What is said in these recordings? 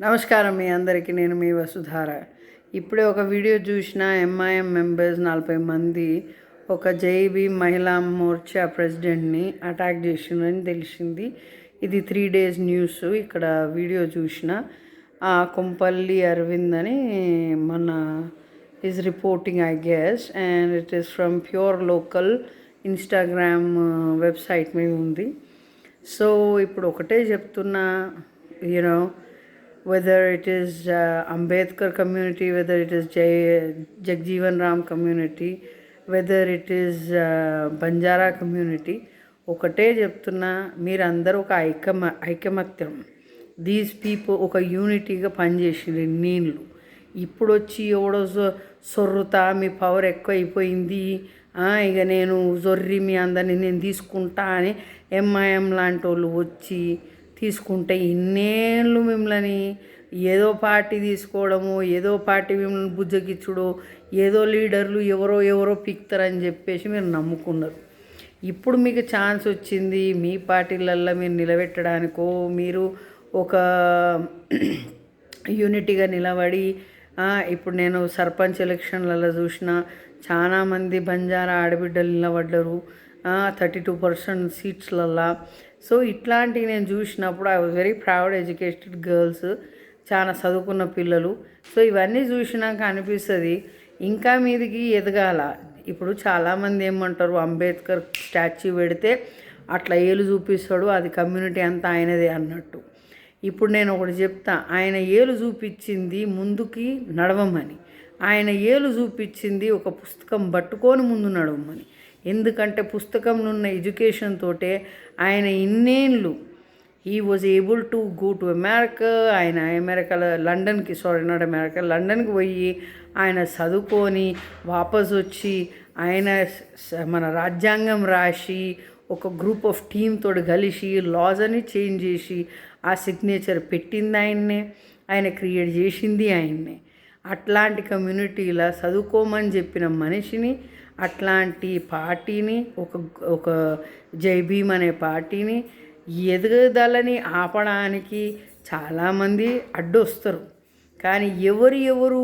నమస్కారం మీ అందరికీ. నేను మీ వసుధార. ఇప్పుడే ఒక వీడియో చూసిన. ఎంఐఎం మెంబర్స్ 40 మంది ఒక జైబీ మహిళా మోర్చా ప్రెసిడెంట్ని అటాక్ చేసిందని తెలిసింది. ఇది 3 days న్యూస్. ఇక్కడ వీడియో చూసిన. కొంపల్లి అరవింద్ అని మన is reporting I guess, and it is from pure local Instagram website మీద ఉంది. సో ఇప్పుడు ఒకటే చెప్తున్నా, you know, whether it is Ambedkar community, whether it is Jagjeevan Ram community, whether it is Banjara community, ఒకటే చెప్తున్నా, మీరందరూ ఒక ఐకమత్యం, దీస్ పీపుల్ ఒక యూనిటీగా పనిచేసింది నీళ్ళు. ఇప్పుడు వచ్చి ఎవడో సొర్రుతా మీ పవర్ ఎక్కువ అయిపోయింది, ఇక నేను జొర్రి మీ అందరినీ నేను తీసుకుంటా అని ఎంఐఎం లాంటి వాళ్ళు వచ్చి తీసుకుంటే ఇన్నేళ్ళు మిమ్మల్ని ఏదో పార్టీ తీసుకోవడము, ఏదో పార్టీ మిమ్మల్ని బుజ్జగిచ్చుడు, ఏదో లీడర్లు ఎవరో పిక్తారని చెప్పేసి మీరు నమ్ముకున్నారు. ఇప్పుడు మీకు ఛాన్స్ వచ్చింది మీ పార్టీలల్లో మీరు నిలబెట్టడానికో, మీరు ఒక యూనిటీగా నిలబడి. ఇప్పుడు నేను సర్పంచ్ ఎలక్షన్లలో చూసిన చాలామంది బంజారా ఆడబిడ్డలు నిలబడ్డరు 32% సీట్స్లల్లో. సో ఇట్లాంటివి నేను చూసినప్పుడు I was very proud. Educated girls, చాలా చదువుకున్న పిల్లలు. సో ఇవన్నీ చూసినాక అనిపిస్తుంది ఇంకా మీదికి ఎదగాల. ఇప్పుడు చాలామంది ఏమంటారు, అంబేద్కర్ స్టాచ్యూ పెడితే అట్లా ఏలు చూపిస్తాడు, అది కమ్యూనిటీ అంతా ఆయనదే అన్నట్టు. ఇప్పుడు నేను ఒకటి చెప్తా, ఆయన ఏలు చూపించింది ముందుకి నడవమని, ఆయన ఏలు చూపించింది ఒక పుస్తకం పట్టుకొని ముందు నడవమని. ఎందుకంటే పుస్తకంలో ఉన్న ఎడ్యుకేషన్ తోటే ఆయన ఇన్నేళ్ళు he was able to go to America. ఆయన అమెరికాలో లండన్కి పోయి ఆయన చదువుకొని వాపస్ వచ్చి ఆయన మన రాజ్యాంగం రాసి ఒక గ్రూప్ ఆఫ్ టీమ్ తోటి కలిసి లాస్ అని చేంజ్ చేసి ఆ సిగ్నేచర్ పెట్టింది ఆయన్నే, ఆయన క్రియేట్ చేసింది ఆయన్నే. అట్లాంటి కమ్యూనిటీలో చదువుకోమని చెప్పిన మనిషిని, అట్లాంటి పార్టీని, ఒక జై భీమ్ అనే పార్టీని ఎదుగుదలని ఆపడానికి చాలామంది అడ్డొస్తారు. కానీ ఎవరు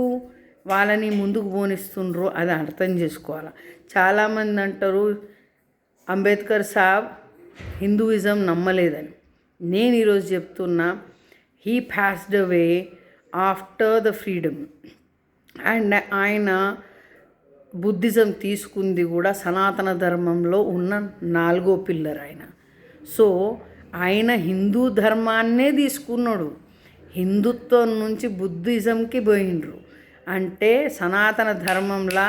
వాళ్ళని ముందుకు పోనిస్తుండ్రో అది అర్థం చేసుకోవాలి. చాలామంది అంటారు అంబేద్కర్ సాబ్ హిందూయిజం నమ్మలేదని. నేను ఈరోజు చెప్తున్నా, he passed away after the freedom. And ఆయన బుద్ధిజం తీసుకుంది కూడా సనాతన ధర్మంలో ఉన్న 4వ పిల్లర్ ఆయన. సో ఆయన హిందూ ధర్మాన్నే తీసుకున్నాడు, హిందుత్వం నుంచి బుద్ధిజంకి పోయిండ్రు. అంటే సనాతన ధర్మంలో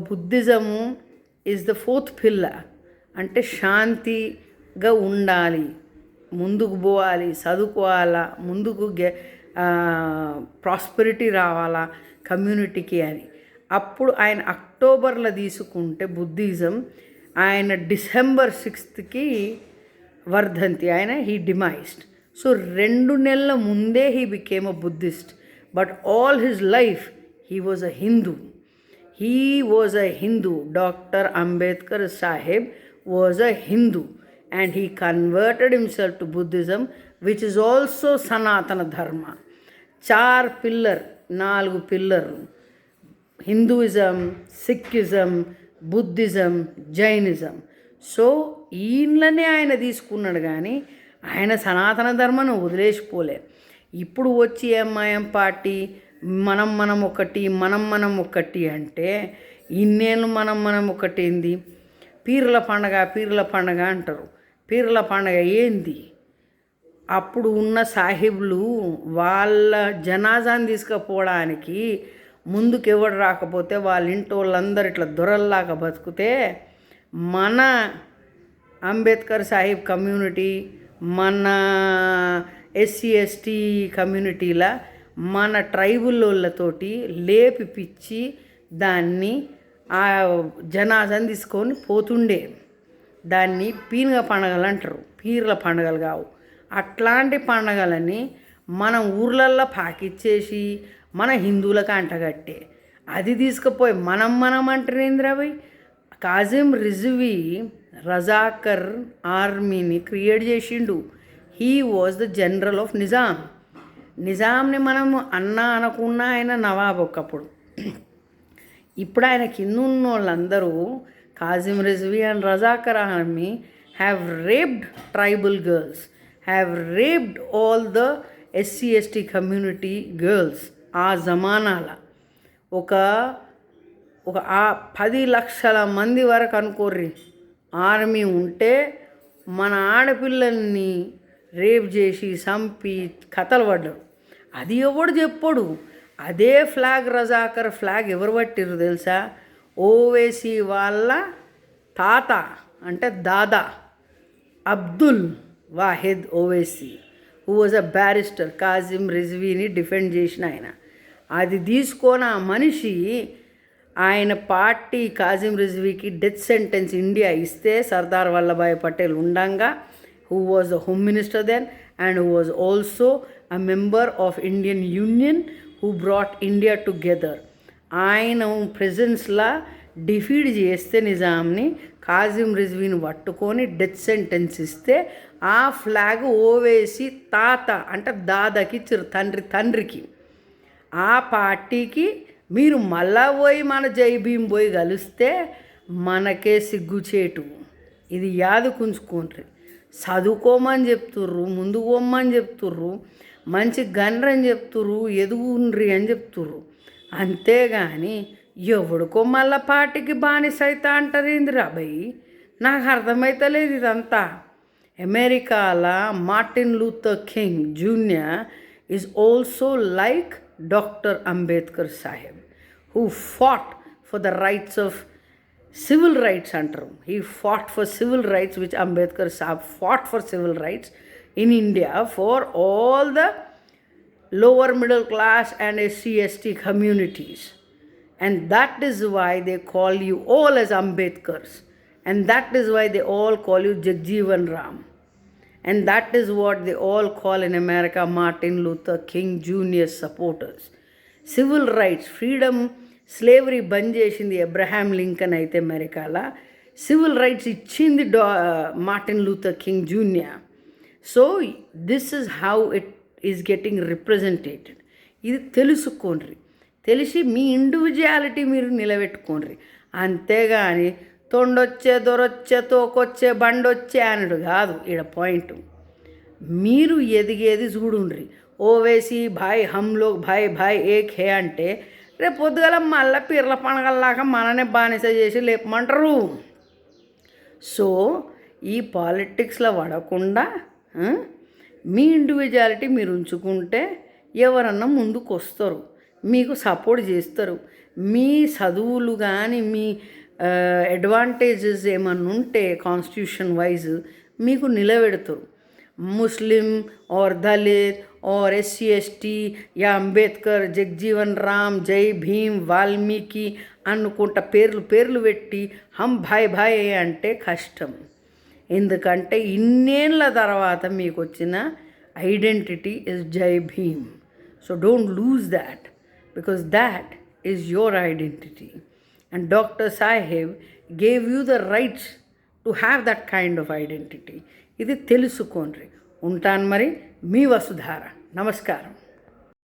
బుద్ధిజము ఈజ్ ద 4th పిల్లర్. అంటే శాంతిగా ఉండాలి, ముందుకు పోవాలి, చదువుకోవాలా, ముందుకు ప్రాస్పెరిటీ రావాలా కమ్యూనిటీకి అని. అప్పుడు ఆయన అక్టోబర్లో తీసుకుంటే బుద్ధిజం, ఆయన December 6th వర్ధంతి, ఆయన హీ డిమైజ్డ్. సో 2 నెలల ముందే he became a Buddhist. But all his life he was a Hindu. Doctor Ambedkar Saheb was a Hindu and he converted himself to Buddhism, which is also Sanatana Dharma. 4 పిల్లర్లు, Hinduism, Sikhism, Buddhism, Jainism. So ఈయననే ఆయన తీసుకున్నాడు, కానీ ఆయన సనాతన ధర్మను వదిలేసిపోలే. ఇప్పుడు వచ్చి ఎంఐఎం పార్టీ మనం ఒకటి అంటే ఇన్నేళ్ళు మనం ఒకటి ఏంది? పీర్ల పండగ అంటారు. పీర్ల పండగ ఏంది? అప్పుడు ఉన్న సాహిబులు వాళ్ళ జనాజాన్ని తీసుకుపోవడానికి ముందుకు ఎవడు రాకపోతే వాళ్ళ ఇంటి వాళ్ళందరూ ఇట్లా దొరల్లాగా బతుకుతే, మన అంబేద్కర్ సాహిబ్ కమ్యూనిటీ, మన SC ST కమ్యూనిటీల మన ట్రైబుల్ వాళ్ళతోటి లేపిపిచ్చి దాన్ని ఆ జనాజాన్ని తీసుకొని పోతుండే. దాన్ని పీనుగ పండగలు అంటారు, పీర్ల పండగలు కావు. అట్లాంటి పండగలని మనం ఊర్లల్లో పాకిచ్చేసి మన హిందువులకు అంటగట్టే అది తీసుకుపోయి మనం అంటారేంద్రవి. కాజిం రిజ్వీ రజాకర్ ఆర్మీని క్రియేట్ చేసిండు. He was the general of Nizam. నిజాంని మనము అన్నా అనకున్నా ఆయన నవాబ్ ఒకప్పుడు. ఇప్పుడు ఆయన కింద ఉన్న వాళ్ళందరూ Kasim Rizvi and Razakar army have raped tribal girls, have raped all the SC/ST community girls. ఆ జమానాల ఒక 10 లక్షల మంది వరకు అనుకోర్రి ఆర్మీ ఉంటే మన ఆడపిల్లల్ని రేప్ చేసి చంపి కథలు పడ్డారు. అది ఎవడు చెప్పడు. అదే ఫ్లాగ్ రజాకర్ ఫ్లాగ్ ఎవరు పట్టిర్రు తెలుసా? ఓవైసీ వాళ్ళ తాత అంటే దాదా Abdul Wahid Owaisi, who was a barrister, Kasim రిజ్వీని డిఫెండ్ చేసిన ఆయన. అది తీసుకొని ఆ మనిషి ఆయన పార్టీ కాజిం రిజ్వీకి డెత్ సెంటెన్స్ ఇండియా ఇస్తే సర్దార్ వల్లభాయ్ పటేల్ ఉండంగా, who was the home minister then and who was also a member of Indian union who brought India together, ఆయన ప్రెజెన్స్లా డిఫీడ్ చేస్తే నిజాంని, కాజిం రిజ్వీని పట్టుకొని డెత్ సెంటెన్స్ ఇస్తే ఆ ఫ్లాగ్ ఓవేసి తాత అంటే దాదాకి ఇచ్చారు, తండ్రికి. ఆ పార్టీకి మీరు మళ్ళా పోయి మన జై భీమ్ పోయి కలిస్తే మనకే సిగ్గుచేటు. ఇది యాదుకుంచుకోండి. చదువుకోమని చెప్తుర్రు, ముందుకు పోమ్మని చెప్తుర్రు, మంచి గన్రని చెప్తుర్రు, ఎదుగుండ్రి అని చెప్తుర్రు. అంతేగాని ఎవడికో మళ్ళా పార్టీకి బానిస అవుతా అంటారు ఏందిరా భయ్? నాకు అర్థమవుతలేదు ఇదంతా. అమెరికాలో Martin Luther King junior is also like Dr. Ambedkar Sahib, who fought for the rights of civil rights antaru. He fought for civil rights, which Ambedkar Sahib fought for civil rights in India for all the lower middle class and SC/ST communities. And that is why they call you all as Ambedkars. And that is why they all call you Jagjeevan Ram. And that is what they all call in America Martin Luther King Jr. supporters. Civil rights, freedom, slavery బంద్ చేసింది Abraham Lincoln అయితే అమెరికాలో, civil rights ఇచ్చింది Martin Luther King Junior. So this is how it is getting represented. ఇది తెలుసుకోండి, తెలిసి మీ individuality మీరు నిలబెట్టుకోండి. అంతేగాని తొండొచ్చే, దొరొచ్చే, తోకొచ్చే, బండొచ్చే అనడు కాదు ఈడ పాయింట్. మీరు ఎదిగేది చూడుండ్రి. ఓవేసి భాయ్ హమ్ లోగ్ భాయ్ భాయ్ ఏక్ హే అంటే రేపు పొద్దుగల మళ్ళీ పీర్ల పండగల్లాగా మననే బానిస చేసి లేపమంటారు. సో ఈ పాలిటిక్స్లో పడకుండా మీ ఇండివిజువాలిటీ మీరు ఉంచుకుంటే ఎవరన్నా ముందుకు వస్తారు, మీకు సపోర్ట్ చేస్తారు. మీ చదువులు కానీ మీ అడ్వాంటేజెస్ ఏమన్నా ఉంటే కాన్స్టిట్యూషన్ వైజ్ మీకు నిలబెడతారు. Muslim or Dalit or SC/ST యా అంబేద్కర్, జగ్జీవన్ రామ్, జై భీమ్, వాల్మీకి అనుకుంటా పేర్లు పెట్టి హమ్ భాయ్ భాయ్ అంటే కష్టం. ఎందుకంటే ఇన్నేళ్ళ తర్వాత మీకు వచ్చిన identity is Jai Bhim. So don't lose that, because that is your identity. And Dr. Sahib gave you the rights to have that kind of identity. ఇది తెలుసుకోండి. ఉంటాను మరి, మీ వసుధార. నమస్కారం.